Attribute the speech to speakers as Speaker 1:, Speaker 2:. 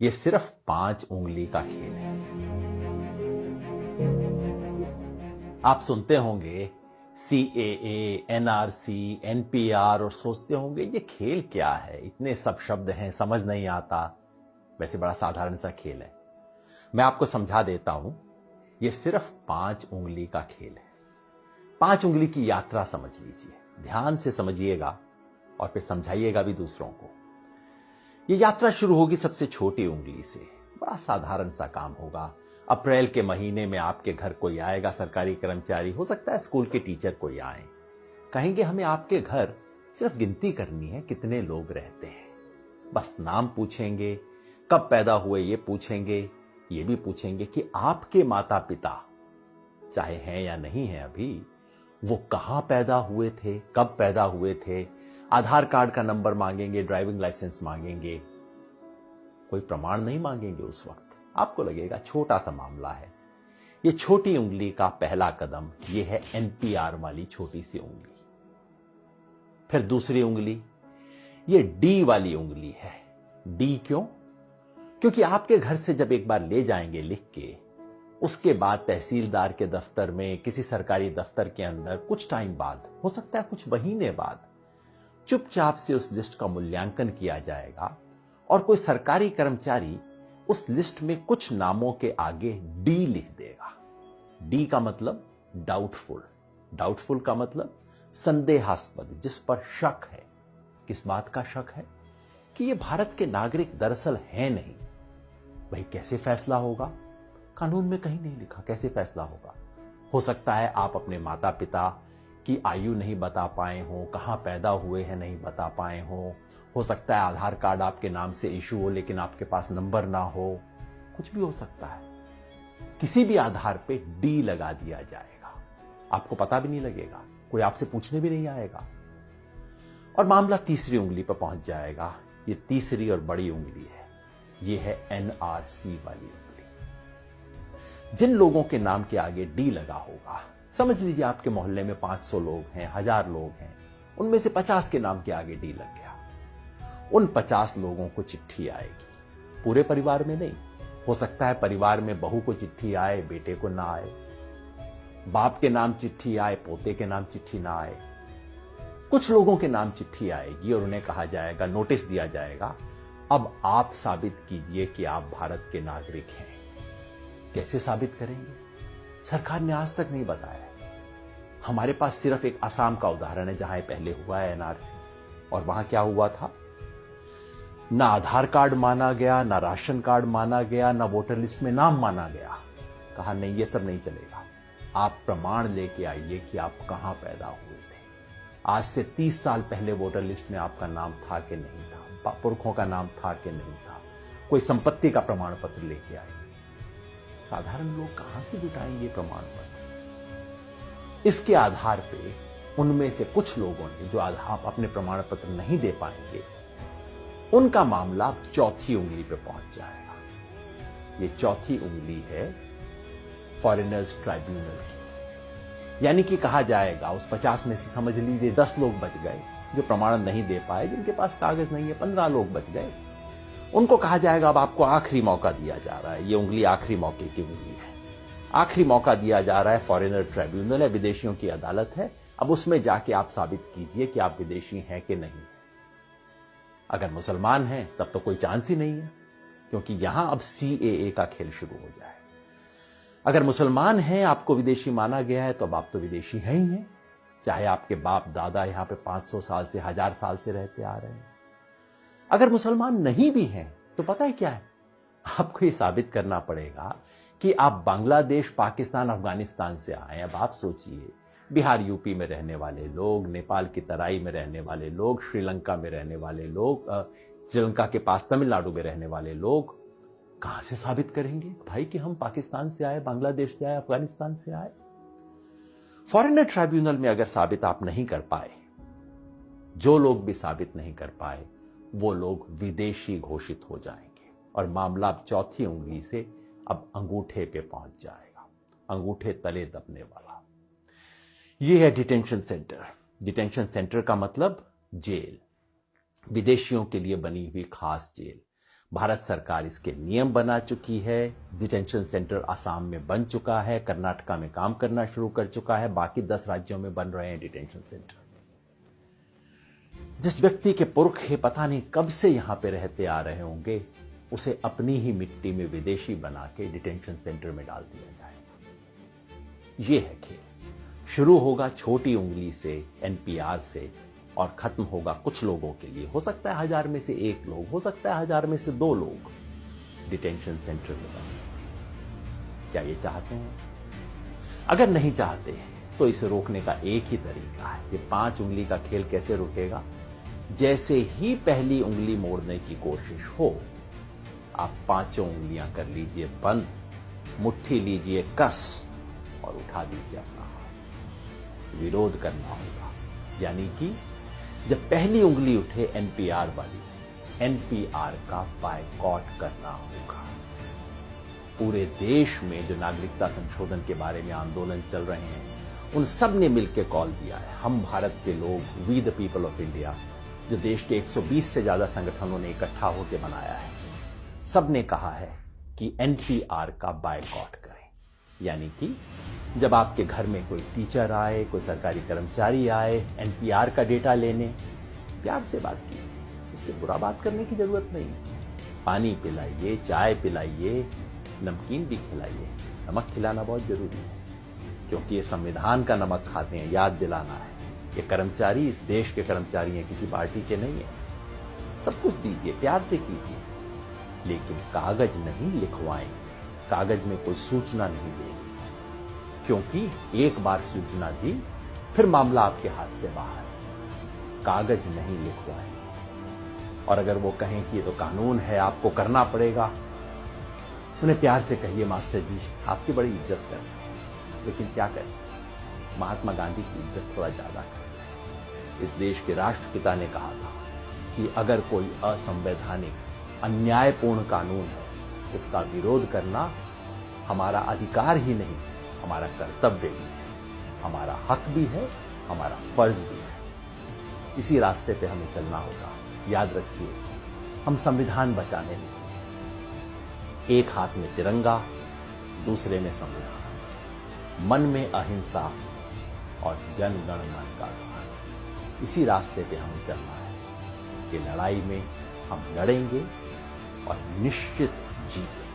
Speaker 1: ये सिर्फ 5 उंगली का खेल है। आप सुनते होंगे CAA, NRC, NPR और सोचते होंगे ये खेल क्या है, इतने सब शब्द हैं, समझ नहीं आता। वैसे बड़ा साधारण सा खेल है। मैं आपको समझा देता हूं। ये सिर्फ 5 उंगली का खेल है। 5 उंगली की यात्रा समझ लीजिए, ध्यान से समझिएगा और फिर समझाइएगा भी दूसरों को। ये यात्रा शुरू होगी सबसे छोटी उंगली से। बड़ा साधारण सा काम होगा। अप्रैल के महीने में आपके घर कोई आएगा, सरकारी कर्मचारी, हो सकता है स्कूल के टीचर कोई आए, कहेंगे हमें आपके घर सिर्फ गिनती करनी है कितने लोग रहते हैं। बस नाम पूछेंगे, कब पैदा हुए ये पूछेंगे, ये भी पूछेंगे कि आपके माता पिता चाहे हैं या नहीं है अभी, वो कहां पैदा हुए थे, कब पैदा हुए थे। आधार कार्ड का नंबर मांगेंगे, ड्राइविंग लाइसेंस मांगेंगे, कोई प्रमाण नहीं मांगेंगे। उस वक्त आपको लगेगा छोटा सा मामला है। ये छोटी उंगली का पहला कदम ये है NPR वाली छोटी सी उंगली। फिर दूसरी उंगली ये D वाली उंगली है। D क्यों? क्योंकि आपके घर से जब एक बार ले जाएंगे लिख के, उसके बाद तहसीलदार के दफ्तर में, किसी सरकारी दफ्तर के अंदर कुछ टाइम बाद, हो सकता है कुछ महीने बाद, चुपचाप से उस लिस्ट का मूल्यांकन किया जाएगा और कोई सरकारी कर्मचारी उस लिस्ट में कुछ नामों के आगे D लिख देगा। D का मतलब डाउटफुल। डाउटफुल का मतलब संदेहास्पद, जिस पर शक है। किस बात का शक है? कि ये भारत के नागरिक दरअसल हैं नहीं। भाई कैसे फैसला होगा? कानून में कहीं नहीं लिखा कैसे फैसला होगा। हो सकता है आप अपने माता पिता की आयु नहीं बता पाए हो, कहां पैदा हुए हैं नहीं बता पाए हो सकता है आधार कार्ड आपके नाम से इशू हो लेकिन आपके पास नंबर ना हो, कुछ भी हो सकता है। किसी भी आधार पे D लगा दिया जाएगा, आपको पता भी नहीं लगेगा, कोई आपसे पूछने भी नहीं आएगा और मामला तीसरी उंगली पर पहुंच जाएगा। ये तीसरी और बड़ी उंगली है, ये है NRC वाली उंगली। जिन लोगों के नाम के आगे D लगा होगा, समझ लीजिए आपके मोहल्ले में 500 लोग हैं, 1000 लोग हैं, उनमें से 50 के नाम के आगे D लग गया। उन 50 लोगों को चिट्ठी आएगी, पूरे परिवार में नहीं। हो सकता है परिवार में बहू को चिट्ठी आए, बेटे को ना आए, बाप के नाम चिट्ठी आए, पोते के नाम चिट्ठी ना आए। कुछ लोगों के नाम चिट्ठी आएगी और उन्हें कहा जाएगा, नोटिस दिया जाएगा, अब आप साबित कीजिए कि आप भारत के नागरिक हैं। कैसे साबित करेंगे? सरकार ने आज तक नहीं बताया। हमारे पास सिर्फ एक असम का उदाहरण है जहां पहले हुआ है NRC, और वहां क्या हुआ था? ना आधार कार्ड माना गया, ना राशन कार्ड माना गया, ना वोटर लिस्ट में नाम माना गया। कहा नहीं, ये सब नहीं चलेगा, आप प्रमाण लेके आइए कि आप कहां पैदा हुए थे। आज से 30 साल पहले वोटर लिस्ट में आपका नाम था कि नहीं था, पुरखों का नाम था कि नहीं था, कोई संपत्ति का प्रमाण पत्र लेके आइए। साधारण लोग कहां से जुटाएंगे प्रमाण पत्र? इसके आधार पे उनमें से कुछ लोगों ने जो आधार अपने प्रमाण पत्र नहीं दे पाएंगे, उनका मामला चौथी उंगली पे पहुंच जाएगा। ये चौथी उंगली है फॉरेनर्स ट्राइब्यूनल की। यानी कि कहा जाएगा उस 50 में से समझ लीजिए 10 लोग बच गए जो प्रमाण नहीं दे पाए, जिनके पास कागज नहीं है, 15 लोग बच गए। उनको कहा जाएगा अब आपको आखिरी मौका दिया जा रहा है। ये उंगली आखिरी मौके की उंगली है। आखिरी मौका दिया जा रहा है, फॉरेनर ट्राइब्यूनल है, विदेशियों की अदालत है। अब उसमें जाके आप साबित कीजिए कि आप विदेशी हैं कि नहीं। अगर मुसलमान हैं तब तो कोई चांस ही नहीं है, क्योंकि यहां अब CAA का खेल शुरू हो जाए। अगर मुसलमान हैं, आपको विदेशी माना गया है, तो अब आप तो विदेशी हैं ही हैं, चाहे आपके बाप दादा यहां पे 500 साल से, 1000 साल से रहते आ रहे हैं। अगर मुसलमान नहीं भी हैं तो पता है क्या है, आपको ये साबित करना पड़ेगा कि आप बांग्लादेश, पाकिस्तान, अफगानिस्तान से आए। अब आप सोचिए, बिहार यूपी में रहने वाले लोग, नेपाल की तराई में रहने वाले लोग, श्रीलंका में रहने वाले लोग, श्रीलंका के पास तमिलनाडु में रहने वाले लोग कहां से साबित करेंगे भाई कि हम पाकिस्तान से आए, बांग्लादेश से आए, अफगानिस्तान से आए? फॉरेनर ट्राइब्यूनल में अगर साबित आप नहीं कर पाए, जो लोग भी साबित नहीं कर पाए, वो लोग विदेशी घोषित हो जाएंगे और मामला अब चौथी उंगली से अब अंगूठे पे पहुंच जाएगा, अंगूठे तले दबने वाला। ये है डिटेंशन सेंटर। डिटेंशन सेंटर का मतलब जेल, विदेशियों के लिए बनी हुई खास जेल। भारत सरकार इसके नियम बना चुकी है। डिटेंशन सेंटर आसाम में बन चुका है, कर्नाटका में काम करना शुरू कर चुका है, बाकी 10 राज्यों में बन रहे हैं डिटेंशन सेंटर। जिस व्यक्ति के पुरखे पता नहीं कब से यहां पे रहते आ रहे होंगे, उसे अपनी ही मिट्टी में विदेशी बना के डिटेंशन सेंटर में डाल दिया जाएगा। यह है खेल। शुरू होगा छोटी उंगली से, एनपीआर से, और खत्म होगा कुछ लोगों के लिए। हो सकता है 1000 में से 1 लोग, हो सकता है 1000 में से 2 लोग डिटेंशन सेंटर में बने। क्या ये चाहते हैं? अगर नहीं चाहते तो इसे रोकने का एक ही तरीका है। ये 5 उंगली का खेल कैसे रुकेगा? जैसे ही पहली उंगली मोड़ने की कोशिश हो, आप 5 उंगलियां कर लीजिए बंद, मुट्ठी लीजिए कस और उठा दीजिए अपना हाथ। विरोध करना होगा, यानी कि जब पहली उंगली उठे एनपीआर वाली, एनपीआर का बायकॉट करना होगा। पूरे देश में जो नागरिकता संशोधन के बारे में आंदोलन चल रहे हैं, उन सब ने मिलकर कॉल दिया है। हम भारत के लोग, we the people of India, जो देश के 120 से ज्यादा संगठनों ने इकट्ठा होकर बनाया है, सब ने कहा है कि एनपीआर का बायकॉट करें। यानी कि जब आपके घर में कोई टीचर आए, कोई सरकारी कर्मचारी आए एनपीआर का डेटा लेने, प्यार से बात कीजिए, इससे बुरा बात करने की जरूरत नहीं। पानी पिलाइए, चाय पिलाइए, नमकीन भी खिलाइए। नमक खिलाना बहुत जरूरी है, क्योंकि ये संविधान का नमक खाते हैं, याद दिलाना है। ये कर्मचारी इस देश के कर्मचारी हैं, किसी पार्टी के नहीं है। सब कुछ दीजिए, प्यार से कीजिए, लेकिन कागज नहीं लिखवाएं, कागज में कोई सूचना नहीं देंगे, क्योंकि एक बार सूचना दी फिर मामला आपके हाथ से बाहर। कागज नहीं लिखवाएं। और अगर वो कहें कि ये तो कानून है, आपको करना पड़ेगा, उन्हें प्यार से कहिए, मास्टर जी आपकी बड़ी इज्जत करते हैं, लेकिन क्या करें, महात्मा गांधी की इज्जत थोड़ा ज्यादा करें। इस देश के राष्ट्रपिता ने कहा था कि अगर कोई असंवैधानिक, अन्यायपूर्ण कानून है, उसका विरोध करना हमारा अधिकार ही नहीं, हमारा कर्तव्य भी है, हमारा हक भी है, हमारा फर्ज भी है। इसी रास्ते पे हमें चलना होगा। याद रखिए, हम संविधान बचाने निकले। एक हाथ में तिरंगा, दूसरे में संविधान, मन में अहिंसा और जन गण मन का गान। इसी रास्ते पे हमें चलना है। ये लड़ाई में हम लड़ेंगे और निश्चित जीतेंगे।